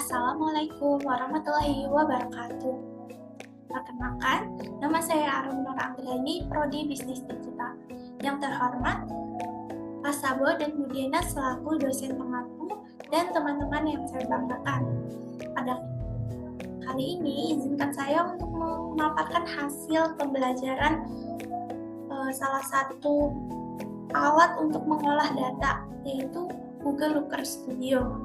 Assalamualaikum warahmatullahi wabarakatuh. Perkenalkan, nama saya Arum Nur Anggraini, Prodi Bisnis Digital. Yang terhormat, Pak Sabo dan Bu Diana selaku dosen pengampu dan teman-teman yang saya banggakan. Pada kali ini, izinkan saya untuk memaparkan hasil pembelajaran salah satu alat untuk mengolah data, yaitu Google Looker Studio.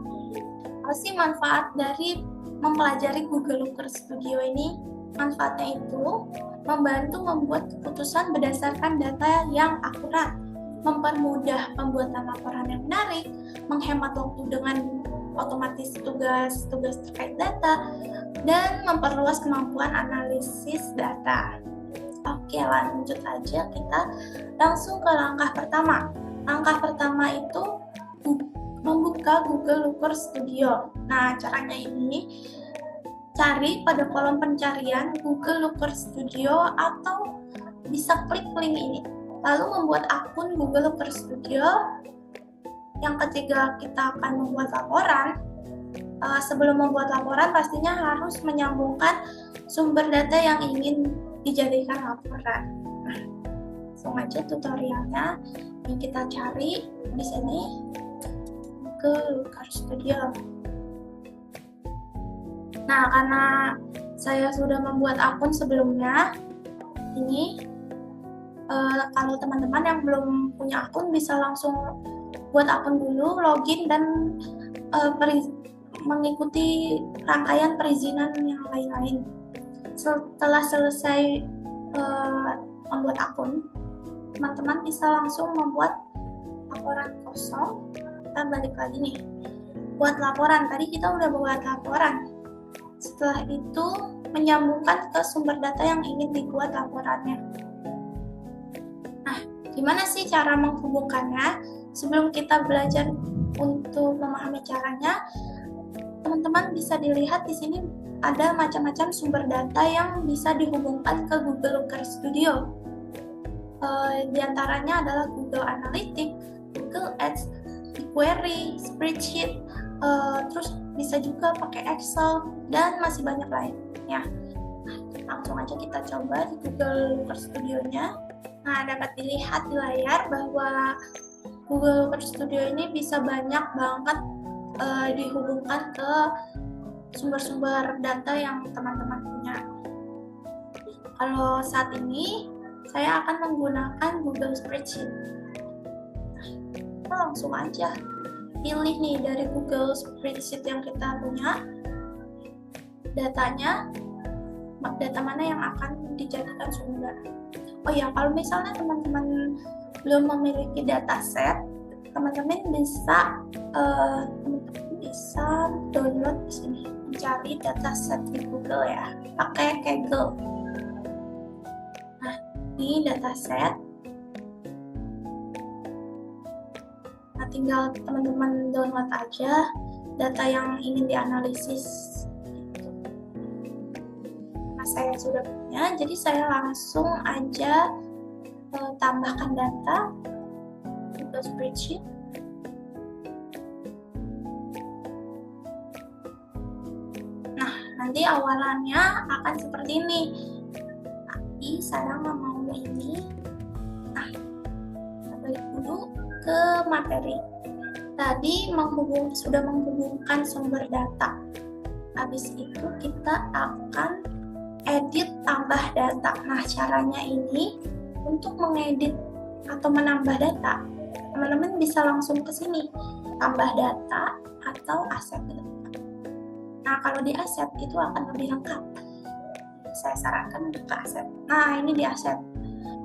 Apa sih manfaat dari mempelajari Google Looker Studio ini? Manfaatnya itu membantu membuat keputusan berdasarkan data yang akurat, mempermudah pembuatan laporan yang menarik, menghemat waktu dengan otomatis tugas-tugas terkait data, dan memperluas kemampuan analisis data. Oke, lanjut aja, kita langsung ke langkah pertama. Langkah pertama itu membuka Google Looker Studio. Nah, caranya ini, cari pada kolom pencarian Google Looker Studio atau bisa klik link ini. Lalu membuat akun Google Looker Studio. Yang ketiga, kita akan membuat laporan. Sebelum membuat laporan, pastinya harus menyambungkan sumber data yang ingin dijadikan laporan. Nah, langsung aja tutorialnya. Yang kita cari di sini Google Looker Studio. Nah, karena saya sudah membuat akun sebelumnya, ini kalau teman-teman yang belum punya akun bisa langsung buat akun dulu, login dan mengikuti rangkaian perizinan yang lain-lain. Setelah selesai membuat akun, teman-teman bisa langsung membuat laporan kosong. Kita balik lagi nih, buat laporan. Tadi kita udah buat laporan. Setelah itu menyambungkan ke sumber data yang ingin dibuat laporannya. Nah, gimana sih cara menghubungkannya? Sebelum kita belajar untuk memahami caranya, teman-teman bisa dilihat di sini ada macam-macam sumber data yang bisa dihubungkan ke Google Looker Studio. Di antaranya adalah Google Analytics, Google Ads, BigQuery, Spreadsheet, terus bisa juga pakai Excel, dan masih banyak lain ya. Langsung aja kita coba di Google Looker Studio-nya. Nah, dapat dilihat di layar bahwa Google Looker Studio ini bisa banyak banget dihubungkan ke sumber-sumber data yang teman-teman punya. Kalau saat ini saya akan menggunakan Google Spreadsheet. Kita langsung aja pilih nih dari Google Spreadsheet yang kita punya datanya, data mana yang akan dijadikan sumber. Oh ya, kalau misalnya teman-teman belum memiliki dataset, teman-teman bisa download di sini, mencari dataset di Google ya, pakai Kaggle. Nah, ini dataset. Nah, tinggal teman-teman download aja data yang ingin dianalisis. Nah, saya sudah punya, jadi saya langsung aja tambahkan data ke spreadsheet. Nah, nanti awalannya akan seperti ini. Tapi saya nggak mau ini. Nah, kita balik dulu ke materi. Tadi sudah menghubungkan sumber data. Habis itu kita akan edit tambah data. Nah, caranya ini untuk mengedit atau menambah data, teman-teman bisa langsung ke sini, tambah data atau aset. Nah, kalau di aset itu akan lebih lengkap. Saya sarankan untuk ke aset. Nah, ini di aset.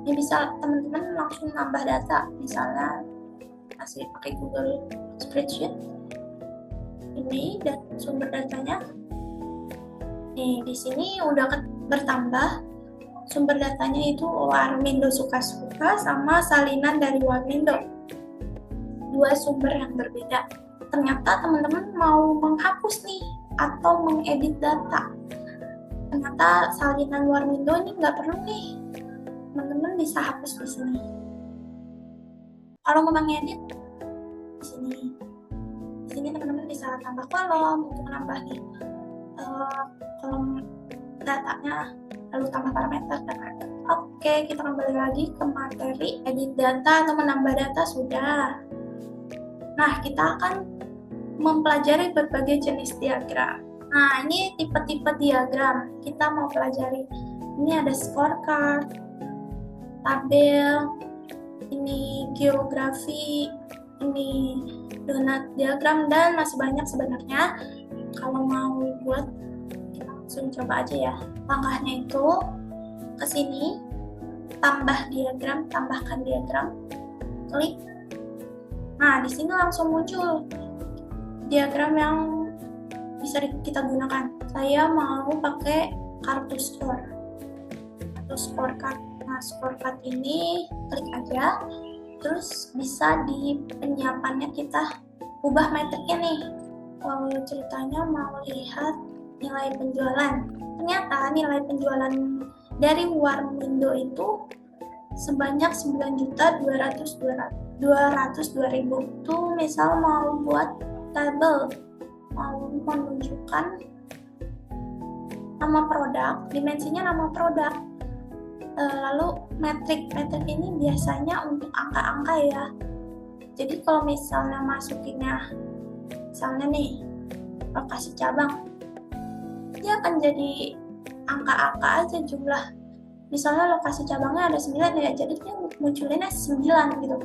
Ini bisa teman-teman langsung nambah data. Misalnya masih pakai Google Spreadsheet. Ini dan sumber datanya. Nih, di sini udah bertambah sumber datanya, itu Warmindo Suka-Suka sama salinan dari Warmindo. Dua sumber yang berbeda. Ternyata teman-teman mau menghapus nih atau mengedit data. Ternyata salinan Warmindo ini nggak perlu nih. Teman-teman bisa hapus di sini. Kalau mau mengedit di sini teman-teman bisa tambah kolom untuk menambah nih kolom datanya, lalu tambah parameter dan lain-lain. Oke, kita kembali lagi ke materi edit data atau menambah data sudah. Nah, kita akan mempelajari berbagai jenis diagram. Nah, ini tipe-tipe diagram kita mau pelajari. Ini ada scorecard, tabel, ini geografi, ini donat diagram, dan masih banyak sebenarnya. Kalau mau buat, kita langsung coba aja ya. Langkahnya itu ke sini, tambah diagram, tambahkan diagram, klik. Nah, di sini langsung muncul diagram yang bisa kita gunakan. Saya mau pakai kartu skor atau scorecard. Nah, scorecard ini klik aja, terus bisa di penyiapannya kita ubah metriknya nih. Kalau ceritanya mau lihat nilai penjualan, ternyata nilai penjualan dari Warmindo itu sebanyak 9.202.000. Tuh misal mau buat tabel, mau menunjukkan nama produk, dimensinya nama produk. Lalu metrik ini biasanya untuk angka-angka ya. Jadi kalau misalnya masukinnya, misalnya nih lokasi cabang, dia akan jadi angka-angka aja jumlah. Misalnya lokasi cabangnya ada 9 ya, jadi dia munculinnya 9 gitu.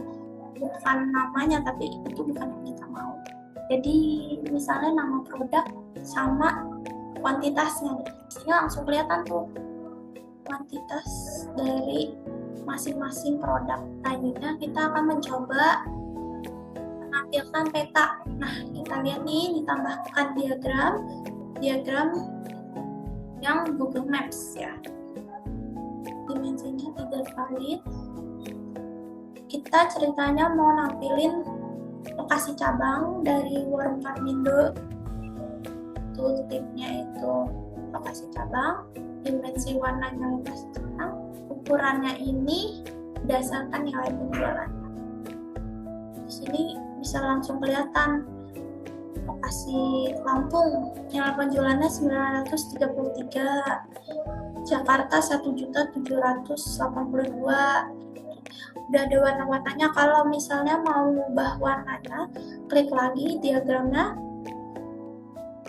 Bukan namanya, tapi itu bukan yang kita mau. Jadi misalnya nama produk sama kuantitasnya nih. Sini langsung kelihatan tuh kuantitas dari masing-masing produk. Selanjutnya kita akan mencoba menampilkan peta. Nah, kita lihat nih, ditambahkan diagram yang Google Maps ya. Dimensinya tidak valid. Kita ceritanya mau nampilin lokasi cabang dari Warung Warmindo. Tooltipnya itu lokasi cabang, dimensi warnanya 15 ukurannya ini berdasarkan nilai penjualan. Di sini bisa langsung kelihatan lokasi Lampung, nilai penjualannya 933, Jakarta 1.782. Udah ada warna-warnanya. Kalau misalnya mau ubah warnanya, klik lagi diagramnya,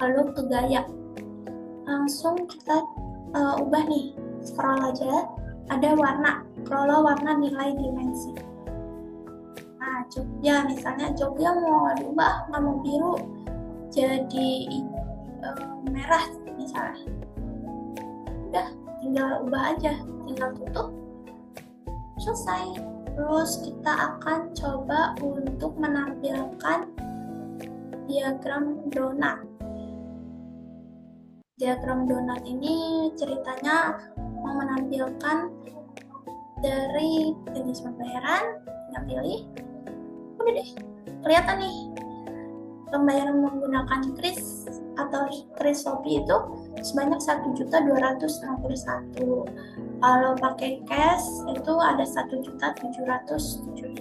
lalu ke gaya. Langsung kita ubah nih, scroll aja, ada warna, kelola warna nilai dimensi. Nah, Jogja misalnya, Jogja mau diubah, nggak mau biru, jadi merah misalnya. Udah, tinggal ubah aja, tinggal tutup, selesai. Terus kita akan coba untuk menampilkan diagram donat. Diagram donat ini ceritanya mau menampilkan dari jenis pembayaran, tinggal pilih, udah deh, kelihatan nih pembayaran menggunakan kris atau kris Shopee itu sebanyak 1.261. Kalau pakai cash itu ada 1.707.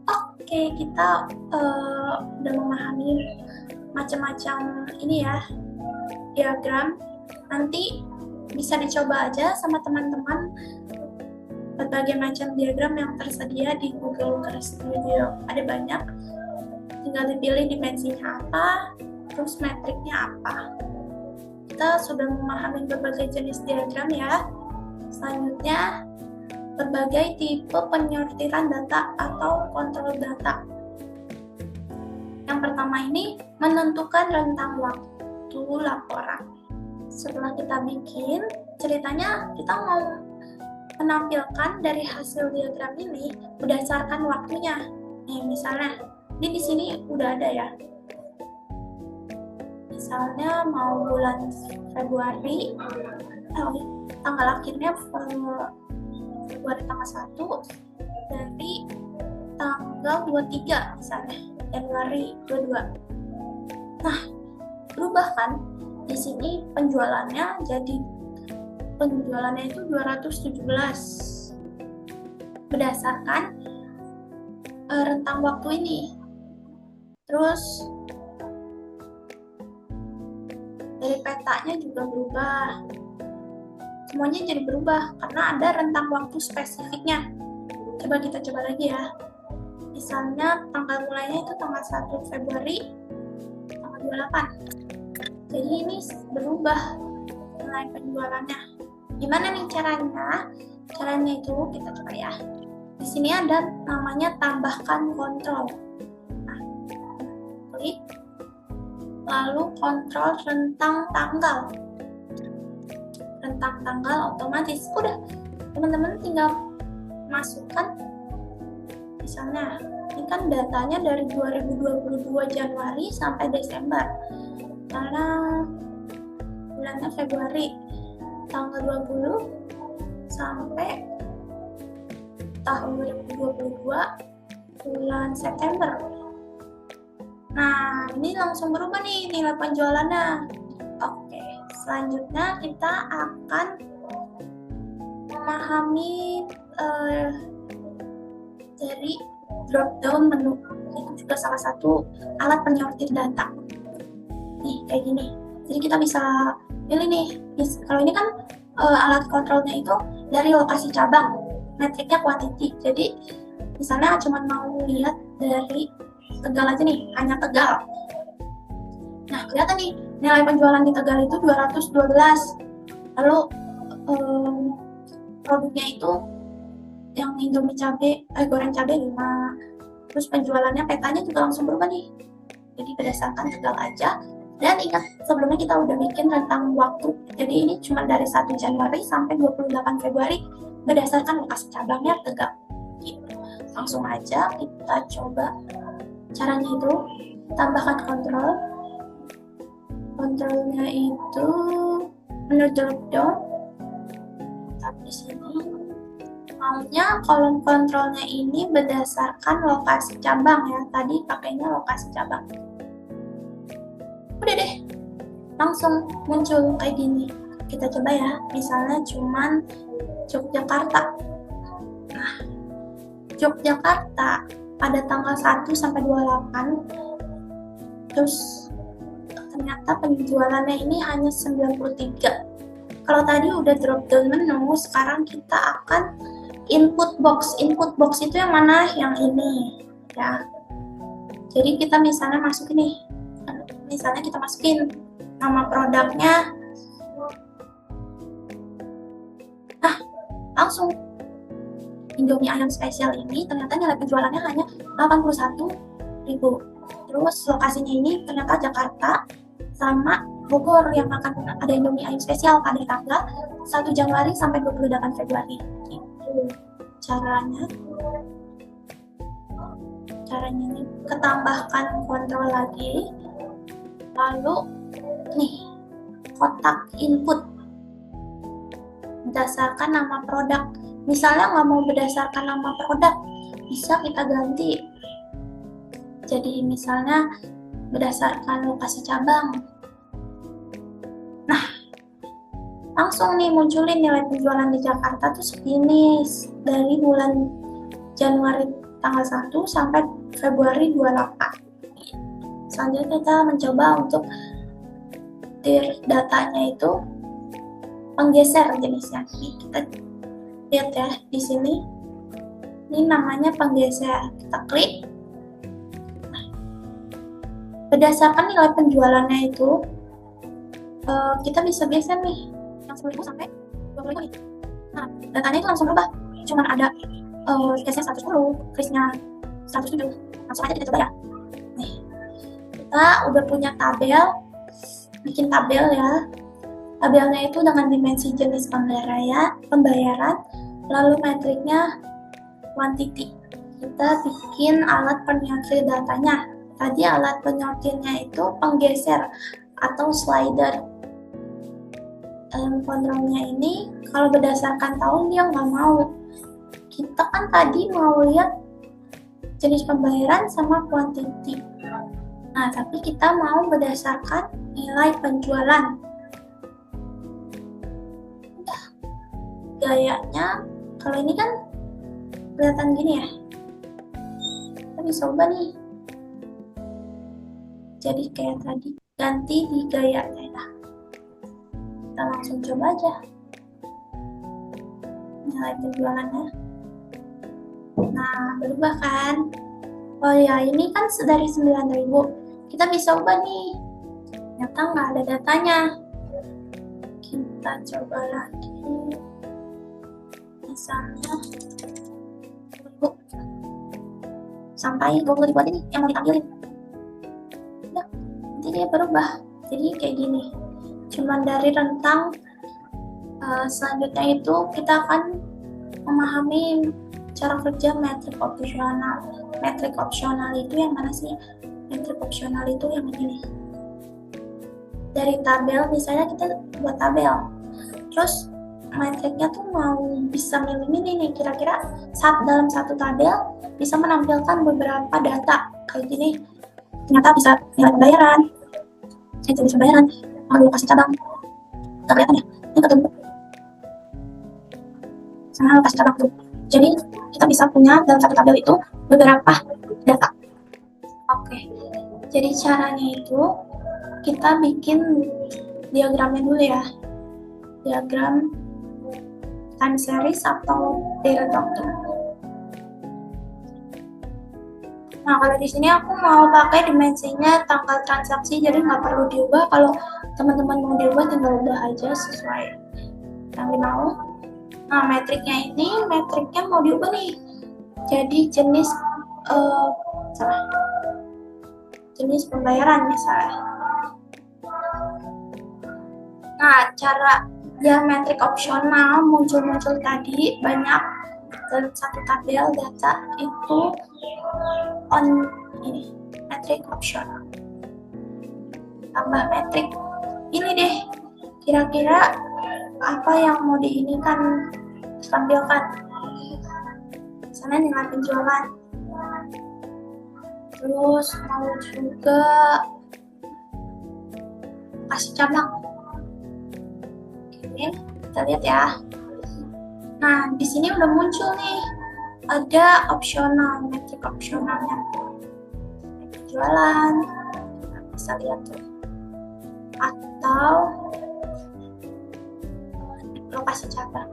Oke, kita udah memahami macam-macam ini ya diagram. Nanti bisa dicoba aja sama teman-teman berbagai macam diagram yang tersedia di Google Studio. Ada banyak, tinggal dipilih dimensinya apa, terus metriknya apa. Kita sudah memahami berbagai jenis diagram ya. Selanjutnya, berbagai tipe penyortiran data atau kontrol data. Yang pertama ini menentukan rentang waktu laporan. Setelah kita bikin, ceritanya kita mau menampilkan dari hasil diagram ini berdasarkan waktunya. Nih, misalnya, ini di sini udah ada ya. Misalnya mau bulan Februari, tanggal akhirnya Februari tanggal 1 dari tanggal 23 misalnya, Januari 22. Nah, berubah kan? Di sini penjualannya jadi itu 217 berdasarkan rentang waktu ini. Terus dari petanya juga berubah. Semuanya jadi berubah karena ada rentang waktu spesifiknya. Coba kita coba lagi ya. Misalnya tanggal mulainya itu tanggal 1 Februari, tanggal 28. Jadi ini berubah nilai penjualannya. Gimana nih caranya? Caranya itu kita coba ya. Di sini ada namanya tambahkan kontrol. Nah, klik. Lalu kontrol rentang tanggal. Rentang tanggal otomatis. Udah, teman-teman tinggal masukkan. Misalnya, ini kan datanya dari 2022 Januari sampai Desember. Karena bulannya Februari, tanggal 20 sampai tahun 2022 bulan September. Nah, ini langsung berubah nih nilai penjualannya. Oke, selanjutnya kita akan memahami dari drop down menu. Itu juga salah satu alat penyortir data. Nih, kayak gini. Jadi kita bisa pilih nih. Kalau ini kan alat kontrolnya itu dari lokasi cabang. Metriknya quantity. Jadi misalnya cuma mau lihat dari Tegal aja nih, hanya Tegal. Nah, kelihatan nih nilai penjualan di Tegal itu 212. Lalu produknya itu yang Indomie cabe, goreng cabe 5. Terus penjualannya petanya juga langsung berubah nih. Jadi berdasarkan Tegal aja. Dan ingat, sebelumnya kita udah bikin rentang waktu. Jadi ini cuma dari 1 Januari sampai 28 Februari berdasarkan lokasi cabangnya Tegal. Gitu. Langsung aja kita coba caranya itu. Tambahkan kontrol. Kontrolnya itu menu drop down. Tapi di sini maunya kolom kontrolnya ini berdasarkan lokasi cabang ya. Tadi pakainya lokasi cabang. Udah deh, langsung muncul kayak gini. Kita coba ya, misalnya cuman Yogyakarta. Nah, Yogyakarta pada tanggal 1 sampai 28. Terus ternyata penjualannya ini hanya 93. Kalau tadi udah drop down menu, sekarang kita akan input box. Input box itu yang mana? Yang ini ya. Jadi kita misalnya masukin nih. Misalnya kita masukin nama produknya. Nah, langsung Indomie ayam spesial ini ternyata nilai penjualannya hanya 81.000. Terus lokasinya ini ternyata Jakarta sama Bogor yang akan ada Indomie ayam spesial pada tanggal 1 Januari sampai 28 Februari. Itu caranya. Caranya ini ketambahkan kontrol lagi. Lalu nih kotak input berdasarkan nama produk. Misalnya nggak mau berdasarkan nama produk, bisa kita ganti. Jadi misalnya berdasarkan lokasi cabang. Nah, langsung nih munculin nilai penjualan di Jakarta tuh segini dari bulan Januari tanggal 1 sampai Februari 28. Selanjutnya kita mencoba untuk datanya itu penggeser jenisnya. Ini kita lihat ya di sini. Ini namanya penggeser. Kita klik. Berdasarkan nilai penjualannya itu kita bisa geser nih yang 10.000 sampai 20.000 nih. Nah, datanya itu langsung berubah. Cuman ada case-nya 110, case-nya 107. Langsung aja kita coba ya. Nih, kita udah punya tabel, bikin tabel ya. Tabelnya itu dengan dimensi jenis pembayaran, lalu metriknya quantity. Kita bikin alat penyortir datanya. Tadi alat penyortirnya itu penggeser atau slider. Dalam kontrolnya ini, kalau berdasarkan tahun dia nggak mau. Kita kan tadi mau lihat jenis pembayaran sama quantity. Nah, tapi kita mau berdasarkan nilai penjualan. Udah. Gayanya, kalau ini kan kelihatan gini ya. Kita bisa ubah nih. Jadi kayak tadi, ganti di gayanya. Nah, kita langsung coba aja nilai penjualannya. Nah, berubah kan? Oh ya, ini kan dari 9.000. Kita bisa ubah nih. Ternyata nggak ada datanya. Kita coba lagi. Misalnya sampai 20.000 aja nih yang mau ditampilin. Udah, nanti dia berubah. Jadi kayak gini. Cuman dari rentang selanjutnya itu kita akan memahami cara kerja metrik opsional. Metrik opsional itu yang mana sih? Metrik opsional itu yang ini. Dari tabel, misalnya kita buat tabel. Terus metriknya tuh mau bisa milih-milih nih, kira-kira dalam satu tabel bisa menampilkan beberapa data. Kayak gini, ternyata bisa nilai pembayaran. Saya jenis pembayaran, mau kasih cabang. Gak kelihatan ya? Ini ketemu. Sama kasih cabang tuh. Jadi kita bisa punya dalam satu tabel itu beberapa data. Oke, jadi caranya itu kita bikin diagramnya dulu ya. Diagram time series atau period waktu. Nah, kalau di sini aku mau pakai dimensinya tanggal transaksi, jadi nggak perlu diubah. Kalau teman-teman mau diubah, tinggal ubah aja sesuai yang dimau. Nah, metriknya mau diubah nih. Jadi jenis jenis pembayaran misalnya. Nah, cara yang metrik opsional muncul tadi banyak dalam satu tabel data itu on ini metrik opsional. Tambah metrik ini deh, kira-kira apa yang mau diinikan tampilkan. Misalnya nilai penjualan. Terus mau juga kasih cabang. Oke, kita lihat ya. Nah, di sini udah muncul nih, ada opsional, metrik opsionalnya. Penjualan, kita bisa lihat tuh. Atau lokasi cabang.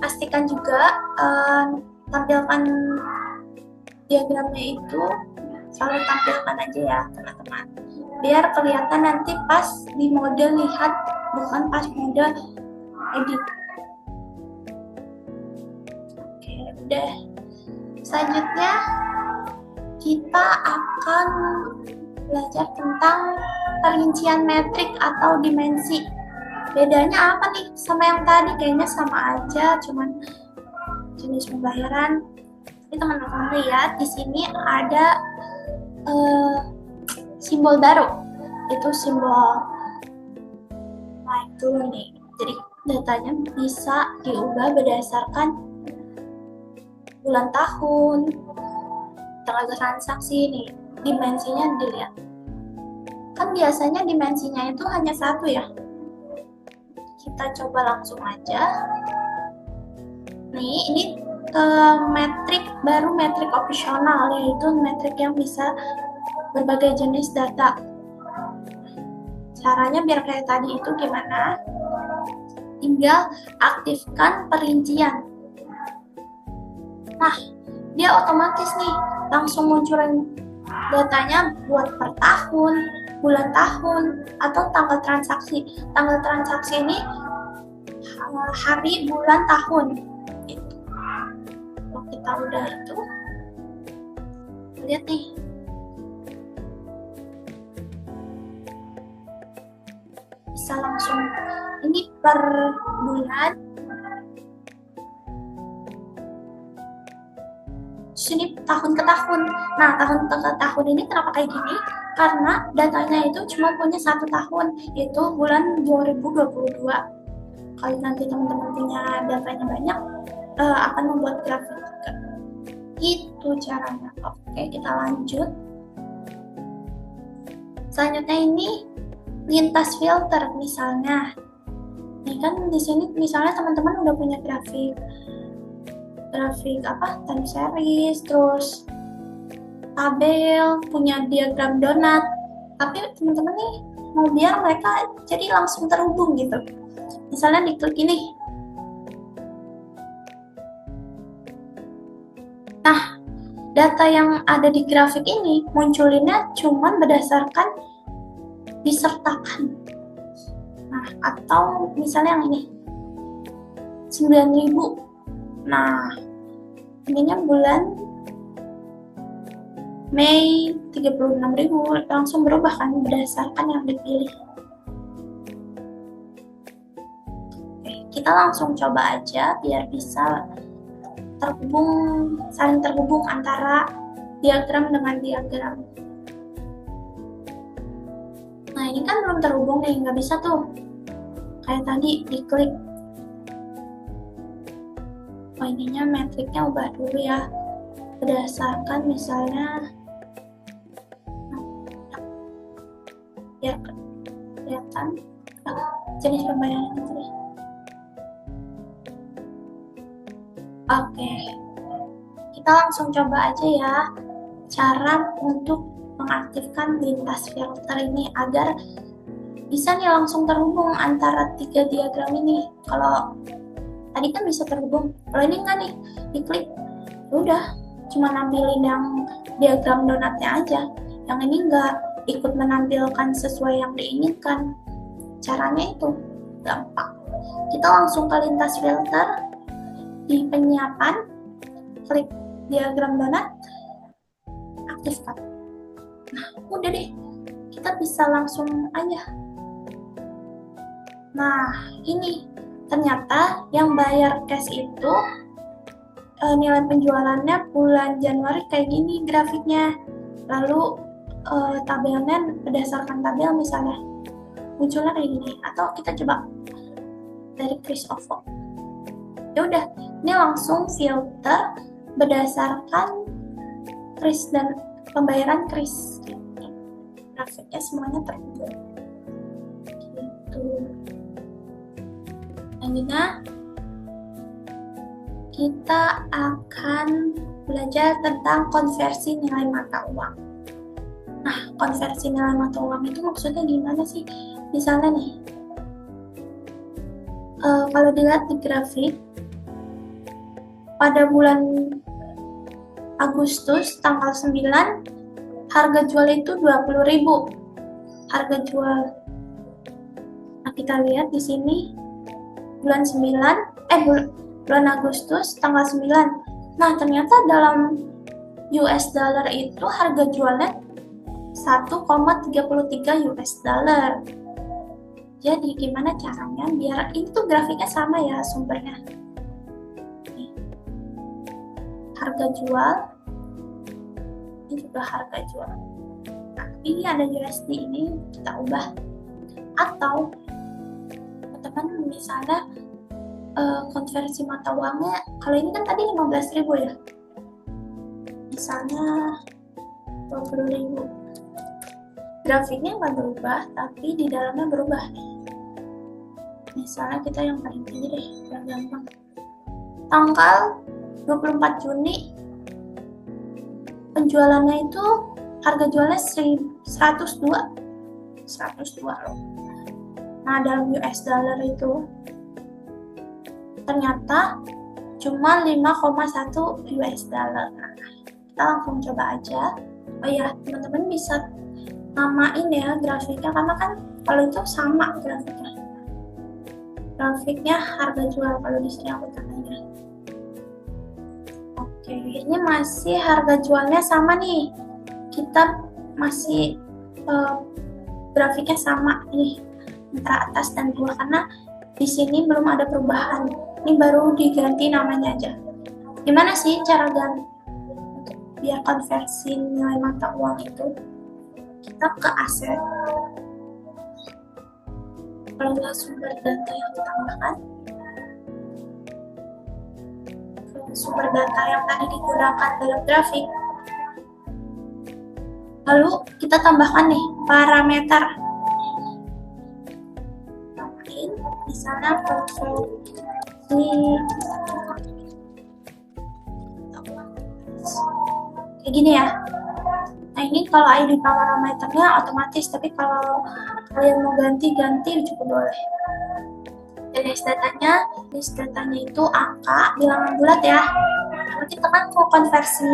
Pastikan juga tampilkan diagramnya itu selalu tampilkan aja ya teman-teman, biar kelihatan nanti pas di mode lihat, bukan pas mode edit. Oke, udah. Selanjutnya kita akan belajar tentang perincian metrik atau dimensi. Bedanya apa nih sama yang tadi? Kayaknya sama aja, cuman jenis pembayaran. Tapi teman-teman lihat di sini ada simbol baru, itu simbol naik turun nih. Jadi datanya bisa diubah berdasarkan bulan tahun, tanggal transaksi nih, dimensinya dilihat. Kan biasanya dimensinya itu hanya satu ya. Kita coba langsung aja. Nih, ini metrik baru, metrik opsional, yaitu metrik yang bisa berbagai jenis data. Caranya biar kayak tadi itu gimana? Tinggal aktifkan perincian. Nah, dia otomatis nih langsung munculin datanya buat per tahun, bulan tahun, atau tanggal transaksi. Tanggal transaksi ini hari, bulan, tahun. Gitu. Kalau kita udah itu, lihat nih. Bisa langsung, ini per bulan. Sini tahun ke tahun. Nah, tahun ke tahun ini kenapa kayak gini? Karena datanya itu cuma punya satu tahun, yaitu bulan 2022. Kalau nanti teman-teman punya datanya banyak, akan membuat grafik. Itu caranya. Oke, kita lanjut. Selanjutnya ini lintas filter misalnya. Nih kan di sini misalnya teman-teman udah punya grafik time series, terus tabel, punya diagram donat. Tapi teman-teman nih mau biar mereka jadi langsung terhubung gitu. Misalnya diklik ini. Nah, data yang ada di grafik ini munculinnya cuma berdasarkan disertakan. Nah, atau misalnya yang ini 9.000. Nah, ininya bulan Mei 36.000, langsung berubah kan berdasarkan yang dipilih. Oke, kita langsung coba aja biar bisa saling terhubung antara diagram dengan diagram. Nah, ini kan belum terhubung nih, nggak bisa tuh. Kayak tadi diklik. Oh, ininya metriknya ubah dulu ya. Berdasarkan misalnya biar kelihatan jenis pembayaran itu deh. Oke, kita langsung coba aja ya cara untuk mengaktifkan lintas filter ini agar bisa nih langsung terhubung antara 3 diagram ini. Kalau tadi kan bisa terhubung, kalau ini enggak nih, diklik udah cuma nampilin yang diagram donatnya aja, yang ini enggak ikut menampilkan sesuai yang diinginkan. Caranya itu gampang, kita langsung ke lintas filter, di penyiapan klik diagram donat, aktifkan. Nah, udah deh, kita bisa langsung aja. Nah, ini ternyata yang bayar cash itu nilai penjualannya bulan Januari kayak gini grafiknya. Lalu tabelnya berdasarkan tabel misalnya munculnya kayak gini, atau kita coba dari Kris OVO. Ya udah, ini langsung filter berdasarkan Kris dan pembayaran Kris. Grafiknya semuanya terhubung. Gitu. Selanjutnya kita akan belajar tentang konversi nilai mata uang. Nah, konversi nilai mata uang itu maksudnya gimana sih? Misalnya nih, kalau dilihat di grafik, pada bulan Agustus tanggal 9, harga jual itu 20.000. Harga jual. Nah, kita lihat di sini bulan 9, bulan Agustus tanggal 9. Nah, ternyata dalam US dollar itu harga jualnya 1,33 US dollar. Jadi gimana caranya biar itu grafiknya sama ya sumbernya. Nih. Harga jual, ini juga harga jual. Nah, ini ada USD, ini kita ubah. Atau teman-teman misalnya konversi mata uangnya, kalau ini kan tadi 15.000 ya, misalnya 20.000, grafiknya nggak berubah tapi di dalamnya berubah nih. Misalnya kita yang paling tinggi deh, yang gampang, tanggal 24 Juni penjualannya itu harga jualnya 102 loh. Nah, dalam US dollar itu ternyata cuma 5,1 US dollar. Nah, kita langsung coba aja. Oh ya, teman-teman bisa namain ya grafiknya, karena kan kalau itu sama grafiknya. Grafiknya harga jual, kalau di sini aku tandanya. Oke, ini masih harga jualnya sama nih. Kita masih grafiknya sama nih antara atas dan bawah, karena di sini belum ada perubahan. Ini baru diganti namanya aja. Gimana sih cara ganti biar konversi nilai mata uang itu? Kita ke aset. Kalau nggak sumber data yang ditambahkan, sumber data yang tadi digunakan dalam grafik. Lalu kita tambahkan nih parameter. Misalnya kayak gini ya. Nah, Nah ini kalau ID parameternya otomatis, tapi kalau kalian mau ganti juga boleh. Jenis datanya itu angka, bilangan bulat ya. Nanti kita kan mau konversi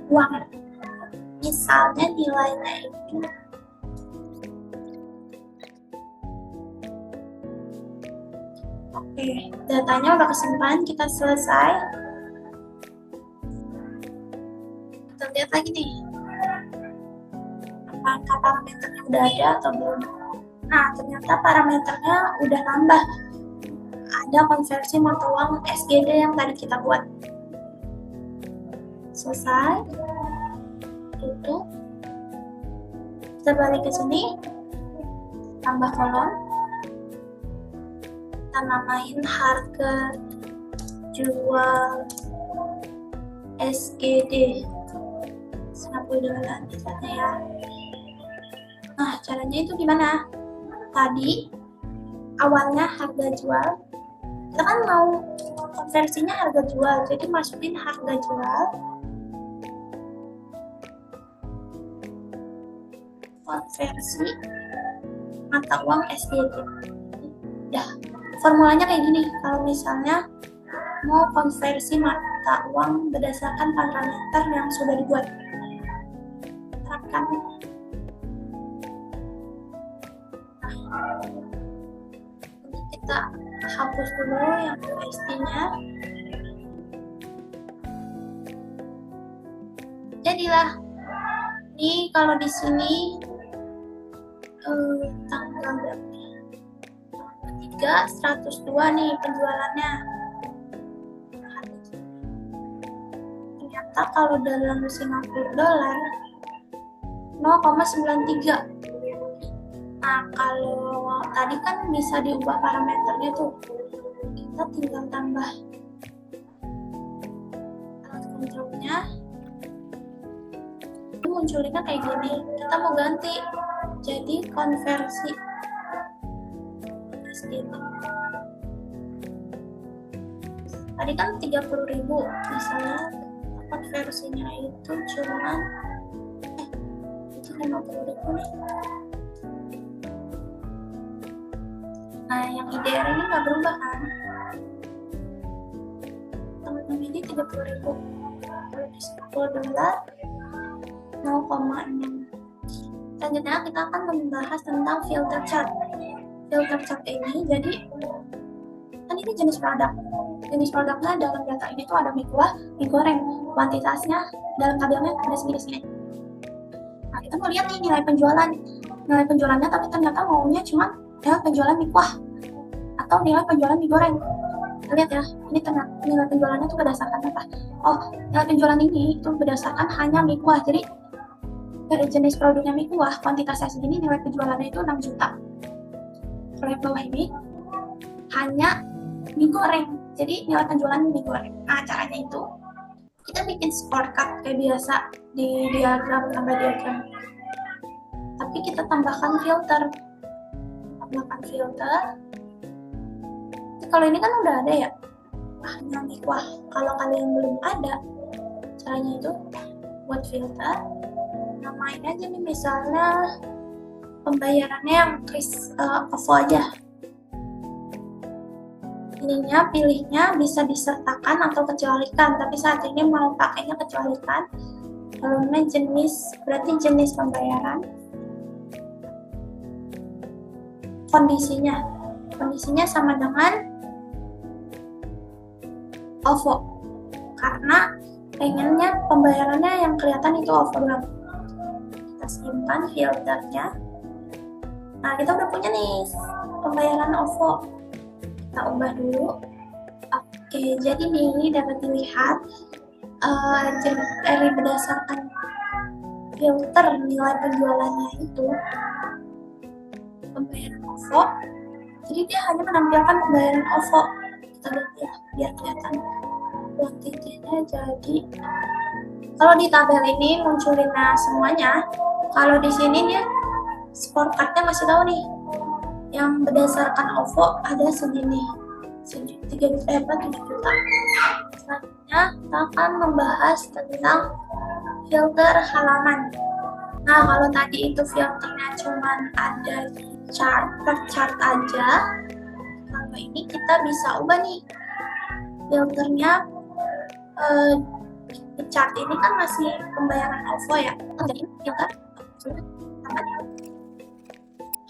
uang. Misalnya nilainya itu oke, datanya udah kesimpan, kita selesai. Kita lihat lagi nih, apakah parameternya udah ada atau belum. Nah, ternyata parameternya udah nambah. Ada konversi mata uang SGD yang tadi kita buat. Selesai. Tutup. Kita balik ke sini. Tambah kolom. Kita namain harga jual SGD. $90 misalnya ya. Nah, caranya itu gimana? Tadi awalnya harga jual, kita kan mau konversinya harga jual, jadi masukin harga jual, konversi mata uang SGD. Udah, formulanya kayak gini. Kalau misalnya mau konversi mata uang berdasarkan parameter yang sudah dibuat, terapkan. Kita hapus dulu yang USD-nya. Jadilah ini kalau di sini tanggal berapa? 102 nih penjualannya. Ternyata kalau dalam Singapura dolar 0,93. Nah, kalau tadi kan bisa diubah parameternya tuh. Kita tinggal tambah alat kontrolnya. Ini munculinnya kayak gini. Kita mau ganti jadi konversi SGD. Tadi kan 30.000, misalnya konversinya itu cuman itu 50.000 nih. Nah, yang IDR ini nggak berubah kan? Teman-teman ini 30.000. Kalau di $10 0,6. Selanjutnya kita akan membahas tentang filter chart. Filter chart ini jadi kan ini jenis produk. Jenis produknya dalam data ini tuh ada mie kuah, mie goreng. Kuantitasnya dalam tabelnya ada segini-segini. Nah, kita mau lihat nih nilai penjualan. Nilai penjualannya tapi ternyata maunya cuma nilai penjualan mie kuah atau nilai penjualan mie goreng. Kita lihat ya, ini ternyata nilai penjualannya tuh berdasarkan apa? Oh, nilai penjualan ini itu berdasarkan hanya mie kuah. Jadi dari jenis produknya mie kuah, kuantitasnya segini, nilai penjualannya itu 6 juta. Kalau yang bawah ini hanya mie goreng, jadi nilai penjualan mie goreng. Nah, caranya itu kita bikin scorecard kayak biasa di diagram, tambah diagram. Tapi kita tambahkan filter. Kalau ini kan udah ada ya, hanya mie kuah. Kalau kalian belum ada, caranya itu buat filter, namain aja nih misalnya pembayarannya yang OVO aja. Ininya pilihnya bisa disertakan atau kecualikan, tapi saat ini mau pakainya kecualikan. Lalu jenis, berarti jenis pembayaran. Kondisinya sama dengan OVO, karena pengennya pembayarannya yang kelihatan itu OVO doang. Kita simpan filternya. Nah, kita udah punya nih pembayaran OVO. Kita ubah dulu. Oke, jadi nih dapat dilihat dari berdasarkan filter nilai penjualannya itu pembayaran OVO. Jadi dia hanya menampilkan pembayaran OVO. Kita lihat ya, biar kelihatan kuantitinya. Jadi kalau di tabel ini munculinnya semuanya. Kalau di sini dia scorecardnya masih tahu nih, yang berdasarkan OVO ada segini, 7 juta. Selanjutnya kita akan membahas tentang filter halaman. Nah, kalau tadi itu filternya cuman ada di chart per chart aja, kalau ini kita bisa ubah nih filternya. Di chart ini kan masih pembayaran OVO ya, jadi filter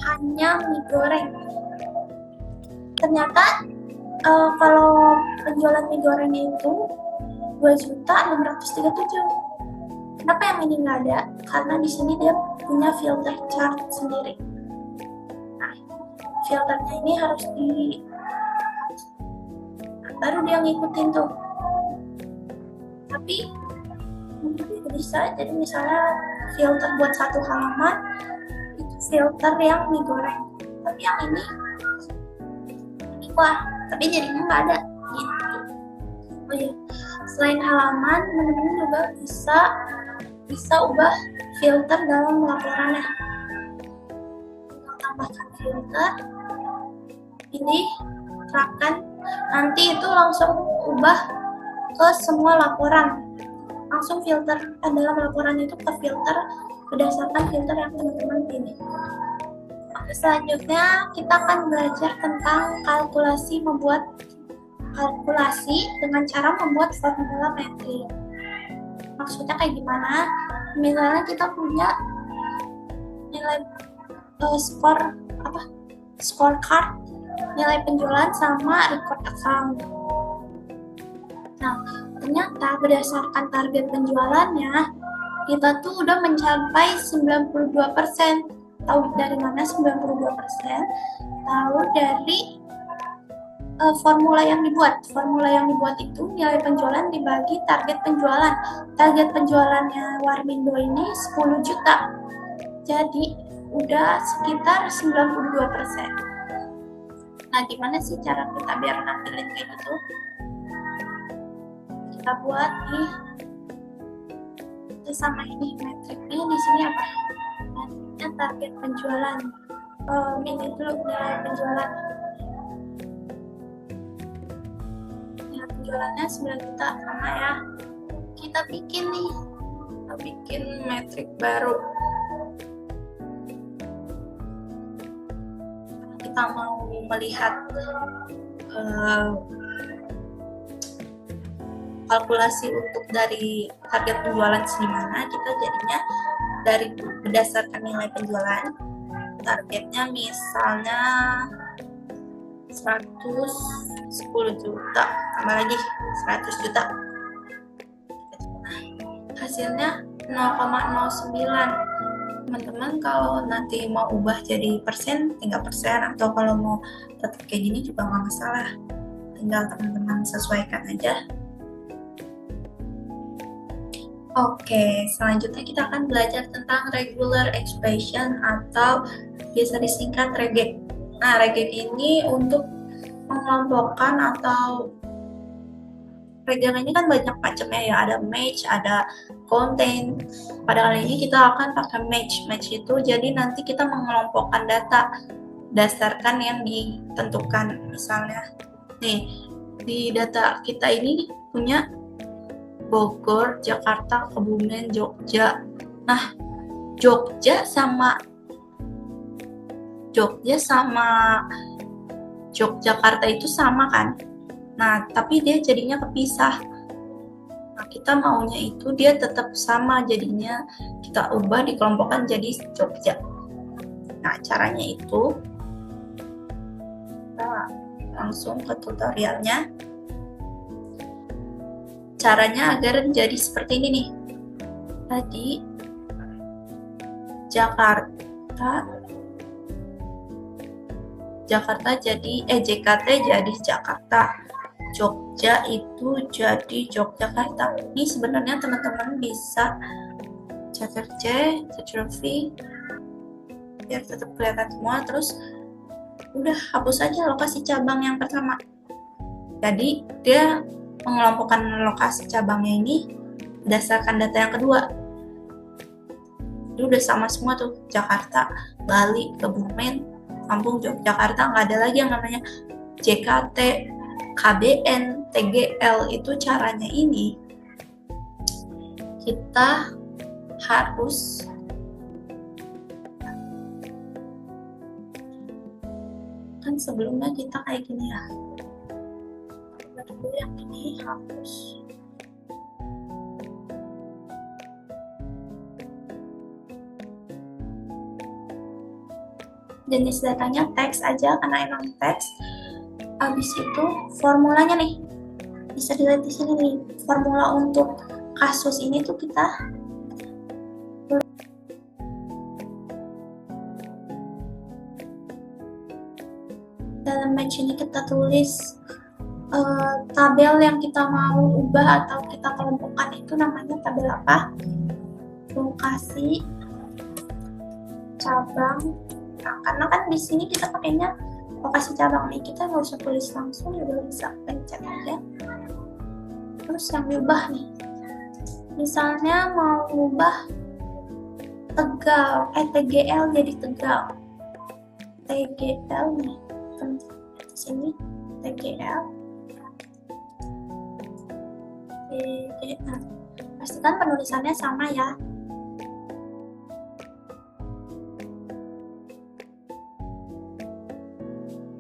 hanya mie goreng. Ternyata kalau penjualan mie gorengnya itu 2.637.000. Kenapa yang ini nggak ada? Karena di sini dia punya filter chart sendiri. Nah, filternya ini harus baru dia ngikutin tuh. Tapi bisa, jadi misalnya filter buat satu halaman itu filter yang mie goreng, tapi yang ini wah, tapi jadinya nggak ada gitu. Oh iya, selain halaman, teman-teman juga bisa ubah filter dalam laporannya. Tambahkan filter, pilih terapkan, nanti itu langsung ubah ke semua laporan. Langsung filter dalam laporan itu ke filter berdasarkan filter yang teman-teman pilih. Oke, selanjutnya kita akan belajar tentang membuat kalkulasi dengan cara membuat formula metrik. Maksudnya kayak gimana? Misalnya kita punya nilai scorecard, nilai penjualan sama record account. Nah, ternyata berdasarkan target penjualannya, kita tuh udah mencapai 92%. Tahu dari mana 92%? Tahu dari formula yang dibuat. Formula yang dibuat itu nilai penjualan dibagi target penjualan. Target penjualannya Warmindo ini 10 juta. Jadi, udah sekitar 92%. Nah, gimana sih cara kita biar nampilin kayak gitu? Kita buat nih sama ini metriknya di sini apa? Metriknya target penjualan. Ini dulu nilai penjualan. Nilai penjualannya 9 juta sama ya. Kita bikin metrik baru. Kita mau melihat kalkulasi untuk dari target penjualan segimana, kita jadinya dari berdasarkan nilai penjualan, targetnya misalnya 110 juta, tambah lagi 100 juta, hasilnya 0,09. Teman-teman kalau nanti mau ubah jadi persen, tinggal persen, atau kalau mau tetap kayak gini juga nggak masalah, tinggal teman-teman sesuaikan aja. Oke, selanjutnya kita akan belajar tentang regular expression atau biasa disingkat regek. Nah, regek ini untuk mengelompokkan atau regek ini kan banyak macamnya ya, ada match, ada contain. Pada kali ini kita akan pakai match. Match itu jadi nanti kita mengelompokkan data berdasarkan yang ditentukan. Misalnya, nih di data kita ini punya Bogor, Jakarta, Kebumen, Jogja. Nah, Jogja sama Yogyakarta itu sama kan? Nah, tapi dia jadinya kepisah. Nah, kita maunya itu dia tetap sama, jadinya kita ubah dikelompokkan jadi Jogja. Nah, caranya itu kita langsung ke tutorialnya. Caranya agar jadi seperti ini nih. Tadi Jakarta jadi JKT jadi Jakarta. Jogja itu jadi Yogyakarta. Ini sebenarnya teman-teman bisa Ctrl+C, Ctrl+V biar tetap kelihatan semua, terus udah hapus aja lokasi cabang yang pertama. Jadi dia mengelompokkan lokasi cabangnya ini berdasarkan data yang kedua. Itu udah sama semua tuh, Jakarta, Bali, Kebumen, Lampung, Yogyakarta, nggak ada lagi yang namanya JKT, KBN, TGL. Itu caranya ini kita harus kan sebelumnya kita kayak gini ya, dulu yang ini harus jenis datanya teks aja karena emang teks. Habis itu formulanya nih bisa dilihat di sini nih, formula untuk kasus ini tuh kita dalam match ini kita tulis tabel yang kita mau ubah atau kita kelompokkan itu namanya tabel apa? Lokasi cabang. Nah, karena kan di sini kita pakainya lokasi cabang nih, kita nggak usah tulis langsung, udah bisa pencet aja. Terus yang diubah nih, misalnya mau ubah Tegal, TGL jadi Tegal. TGL nih, di sini TGL. Pastikan penulisannya sama ya.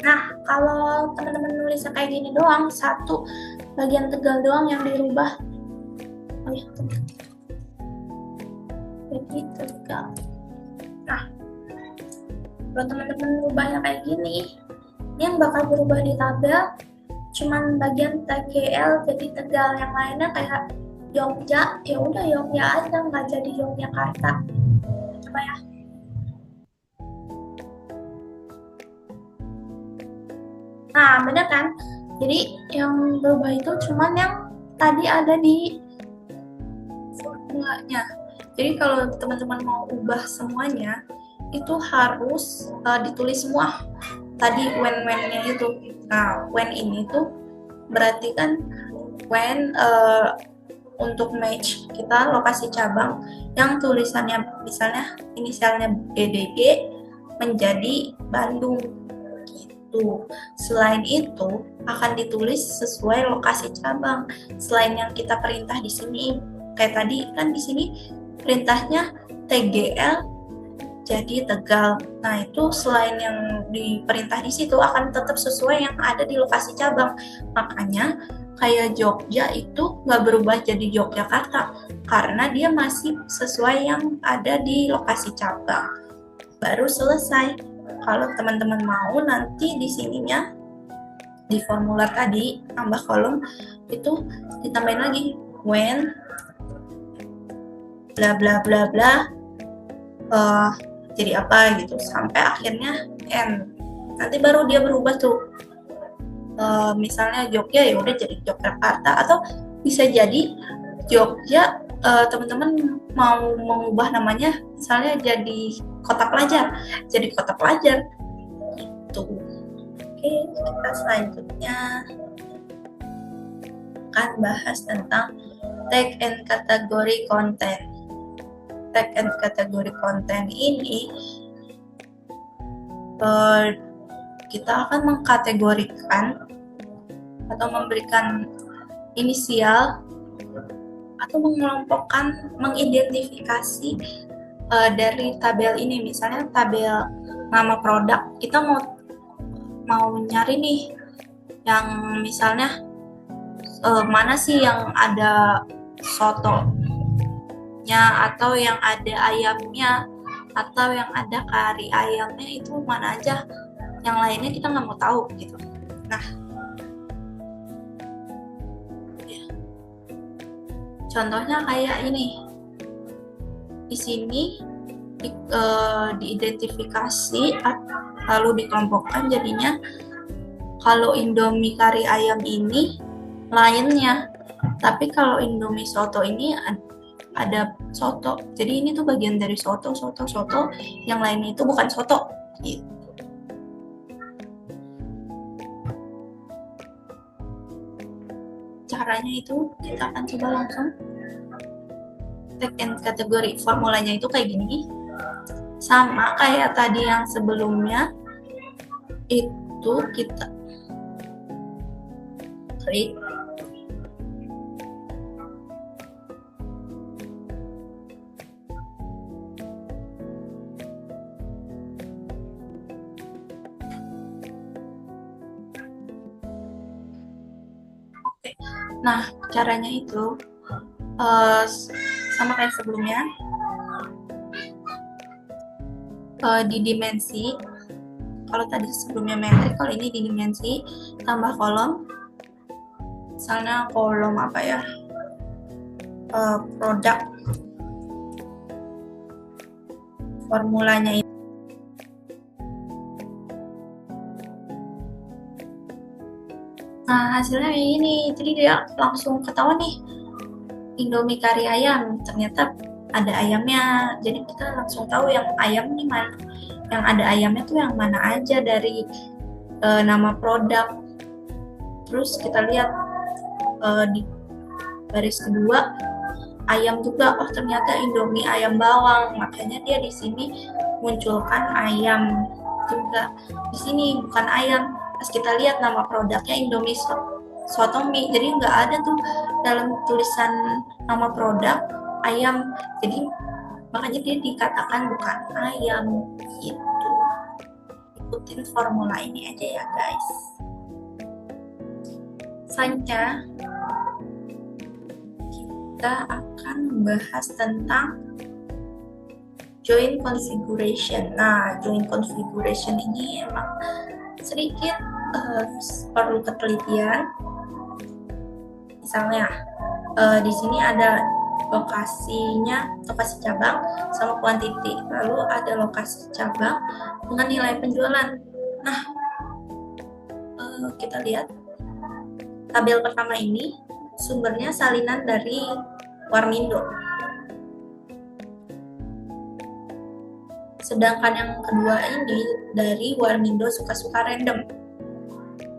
Nah, kalau teman-teman nulisnya kayak gini doang, satu bagian Tegal doang yang dirubah. Oh ya, jadi Tegal. Nah, kalau teman-teman rubahnya kayak gini, yang bakal berubah di tabel cuman bagian TGL jadi Tegal, yang lainnya kayak Jogja, ya udah Jogja aja, nggak jadi Yogyakarta. Coba ya. Nah, bener kan? Jadi yang berubah itu cuman yang tadi ada di formulanya. Jadi kalau teman-teman mau ubah semuanya, itu harus ditulis semua. Tadi when-nya itu. Nah, when ini tuh berarti kan when untuk match kita lokasi cabang yang tulisannya misalnya inisialnya BDG menjadi Bandung gitu. Selain itu akan ditulis sesuai lokasi cabang. Selain yang kita perintah di sini, kayak tadi kan di sini perintahnya TGL jadi Tegal. Nah, itu selain yang diperintah di situ akan tetap sesuai yang ada di lokasi cabang. Makanya kayak Jogja itu nggak berubah jadi Yogyakarta karena dia masih sesuai yang ada di lokasi cabang. Baru selesai. Kalau teman-teman mau nanti di sininya di formula tadi tambah kolom itu ditambahin lagi when bla bla bla bla jadi apa gitu sampai akhirnya n. Nanti baru dia berubah tuh. Misalnya Jogja ya udah jadi Yogyakarta, atau bisa jadi Jogja teman-teman mau mengubah namanya misalnya jadi Kota Pelajar, jadi Kota Pelajar gitu. Oke, kita selanjutnya akan bahas tentang tag and kategori konten. Tag and kategori konten ini kita akan mengkategorikan atau memberikan inisial atau mengelompokkan, mengidentifikasi dari tabel ini. Misalnya tabel nama produk, kita mau nyari nih yang misalnya mana sih yang ada sotonya atau yang ada ayamnya atau yang ada kari ayamnya, itu mana aja, yang lainnya kita nggak mau tahu gitu. Nah, ya. Contohnya kayak ini di sini diidentifikasi lalu dikelompokkan, jadinya kalau Indomie kari ayam ini lainnya, tapi kalau Indomie soto ini ada soto, jadi ini tuh bagian dari soto, yang lainnya itu bukan soto gitu. Caranya itu kita akan coba langsung tag and kategori. Formulanya itu kayak gini, sama kayak tadi yang sebelumnya, itu kita klik Nah, caranya itu sama kayak sebelumnya, di dimensi. Kalau tadi sebelumnya metrik, kalau ini di dimensi, tambah kolom. Misalnya kolom apa ya, produk, formulanya itu. Nah, hasilnya kayak gini. Jadi dia langsung ketahuan nih, Indomie kari ayam. Ternyata ada ayamnya. Jadi kita langsung tahu yang ayam nih mana. Yang ada ayamnya tuh yang mana aja dari nama produk. Terus kita lihat di baris kedua, ayam juga. Oh, ternyata Indomie ayam bawang. Makanya dia di sini munculkan ayam juga. Di sini bukan ayam. Pas kita lihat nama produknya Indomie Soto Mie, jadi nggak ada tuh dalam tulisan nama produk ayam. Jadi makanya dia dikatakan bukan ayam gitu. Ikutin formula ini aja ya guys. Selanjutnya kita akan membahas tentang joint configuration. Nah, joint configuration ini emang sedikit perlu ketelitian. Misalnya di sini ada lokasinya, lokasi cabang sama kuantiti, lalu ada lokasi cabang dengan nilai penjualan. Nah, kita lihat tabel pertama ini sumbernya salinan dari Warmindo. Sedangkan yang kedua ini dari Warmindo suka-suka random.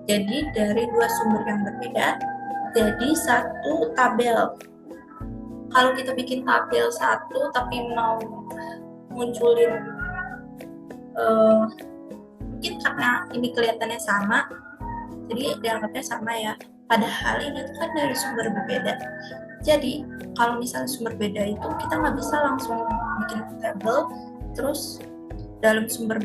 Jadi dari dua sumber yang berbeda, jadi satu tabel. Kalau kita bikin tabel satu tapi mau munculin, mungkin karena ini kelihatannya sama, jadi dianggapnya sama ya. Padahal ini kan dari sumber berbeda. Jadi kalau misalnya sumber beda itu kita nggak bisa langsung bikin tabel terus dalam sumber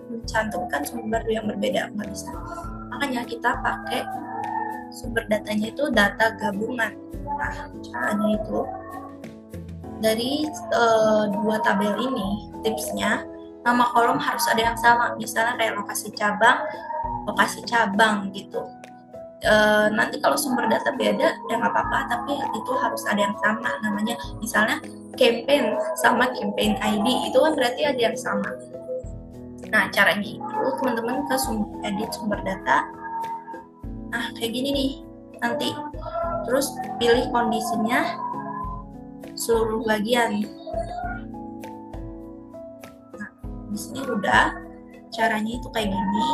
mencantumkan sumber yang berbeda, nggak bisa. Makanya kita pakai sumber datanya itu data gabungan. Nah, caranya itu dari dua tabel ini, tipsnya nama kolom harus ada yang sama. Misalnya kayak lokasi cabang gitu. Nanti kalau sumber data beda ya nggak apa-apa, tapi itu harus ada yang sama namanya. Misalnya campaign sama campaign ID, itu kan berarti ada yang sama. Nah, caranya itu teman-teman ke edit sumber data. Nah, kayak gini nih nanti. Terus pilih kondisinya seluruh bagian. Nah, di sini udah caranya itu kayak gini.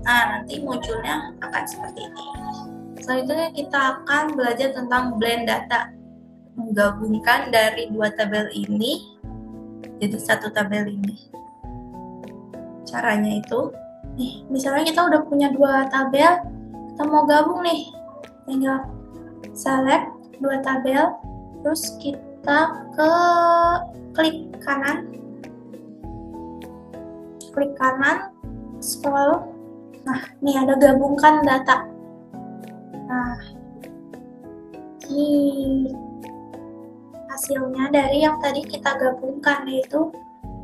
Nah, nanti munculnya akan seperti ini. Selanjutnya kita akan belajar tentang blend data. Menggabungkan dari dua tabel ini jadi satu tabel ini. Caranya itu, nih, misalnya kita udah punya dua tabel, kita mau gabung nih. Tinggal select dua tabel, terus kita klik kanan, scroll. Nah, nih ada gabungkan data. Nah, ini hasilnya dari yang tadi kita gabungkan, yaitu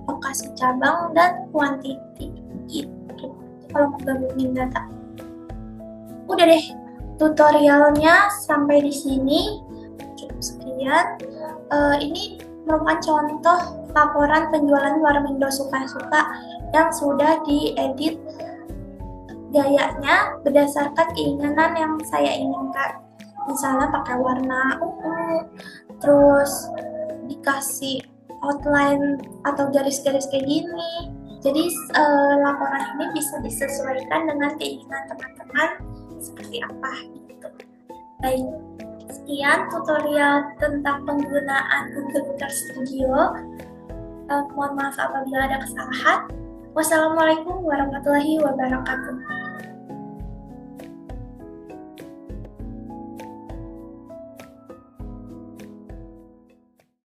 lokasi cabang dan kuantiti. Gitu. Kalau mau gabungin data. Udah deh, tutorialnya sampai di sini. Cukup sekian. Ini merupakan contoh laporan penjualan Warmindo suka-suka yang sudah diedit gayanya berdasarkan keinginan yang saya inginkan. Misalnya pakai warna ungu, terus dikasih outline atau garis-garis kayak gini. Jadi laporan ini bisa disesuaikan dengan keinginan teman-teman seperti apa gitu. Baik, sekian tutorial tentang penggunaan Google Car Studio. Mohon maaf apabila ada kesalahan. Wassalamualaikum warahmatullahi wabarakatuh.